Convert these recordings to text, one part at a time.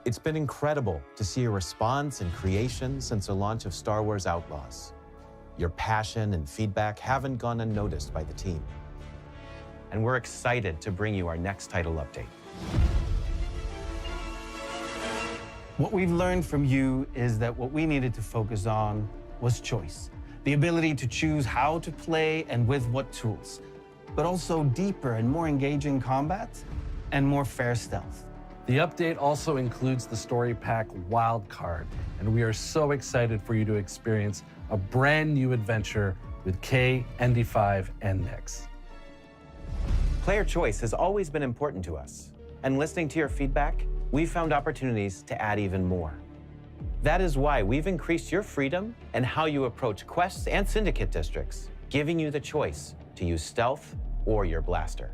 It's been incredible to see your response and creation since the launch of Star Wars Outlaws. Your passion and feedback haven't gone unnoticed by the team. And we're excited to bring you our next title update. What we've learned from you is that what we needed to focus on was choice. The ability to choose how to play and with what tools, but also deeper and more engaging combat and more fair stealth. The update also includes the Story Pack Wildcard, and we are so excited for you to experience a brand new adventure with Kay, ND5, and Nyx. Player choice has always been important to us, and listening to your feedback, we've found opportunities to add even more. That is why we've increased your freedom and how you approach quests and syndicate districts, giving you the choice to use stealth or your blaster.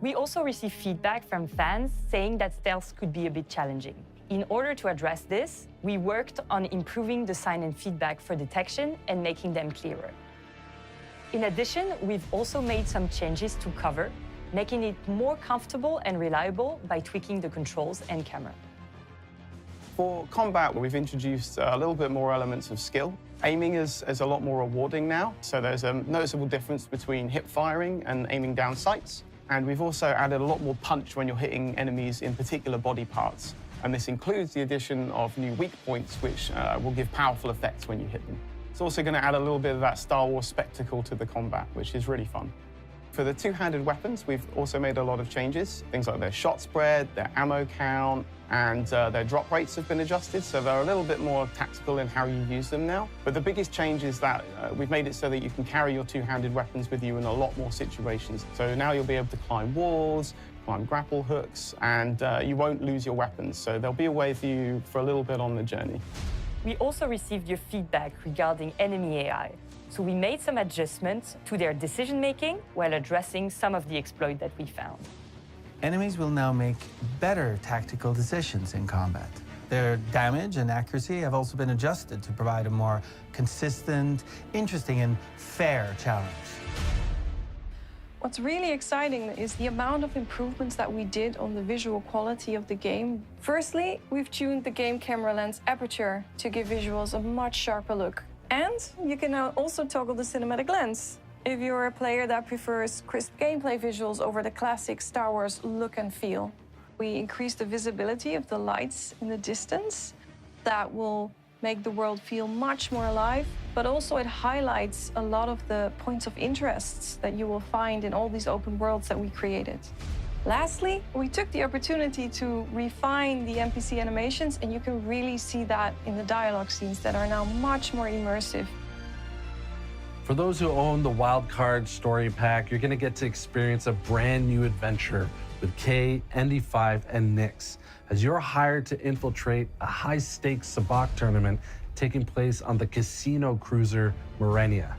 We also received feedback from fans saying that stealth could be a bit challenging. In order to address this, we worked on improving the sign and feedback for detection and making them clearer. In addition, we've also made some changes to cover, making it more comfortable and reliable by tweaking the controls and camera. For combat, we've introduced a little bit more elements of skill. Aiming is a lot more rewarding now, so there's a noticeable difference between hip firing and aiming down sights. And we've also added a lot more punch when you're hitting enemies in particular body parts. And this includes the addition of new weak points, which will give powerful effects when you hit them. It's also going to add a little bit of that Star Wars spectacle to the combat, which is really fun. For the two-handed weapons, we've also made a lot of changes. Things like their shot spread, their ammo count, and their drop rates have been adjusted, so they're a little bit more tactical in how you use them now. But the biggest change is that we've made it so that you can carry your two-handed weapons with you in a lot more situations. So now you'll be able to climb walls, climb grapple hooks, and you won't lose your weapons. So there'll be a way for you for a little bit on the journey. We also received your feedback regarding enemy AI. So we made some adjustments to their decision-making while addressing some of the exploits that we found. Enemies will now make better tactical decisions in combat. Their damage and accuracy have also been adjusted to provide a more consistent, interesting, and fair challenge. What's really exciting is the amount of improvements that we did on the visual quality of the game. Firstly, we've tuned the game camera lens aperture to give visuals a much sharper look. And you can now also toggle the cinematic lens if you're a player that prefers crisp gameplay visuals over the classic Star Wars look and feel. We increased the visibility of the lights in the distance. That will make the world feel much more alive, but also it highlights a lot of the points of interests that you will find in all these open worlds that we created. Lastly, we took the opportunity to refine the NPC animations, and you can really see that in the dialogue scenes that are now much more immersive. For those who own the Wildcard Story Pack, you're going to get to experience a brand new adventure with Kay, ND5, and Nyx, as you're hired to infiltrate a high-stakes sabacc tournament taking place on the casino cruiser Morenia.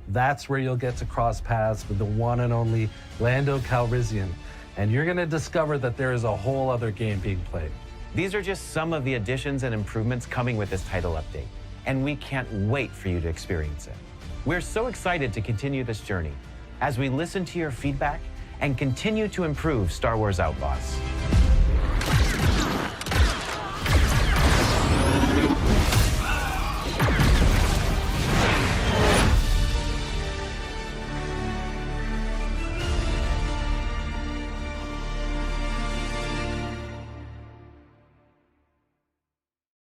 That's where you'll get to cross paths with the one and only Lando Calrissian, and you're going to discover that there is a whole other game being played. These are just some of the additions and improvements coming with this title update, and we can't wait for you to experience it. We're so excited to continue this journey as we listen to your feedback and continue to improve Star Wars Outlaws.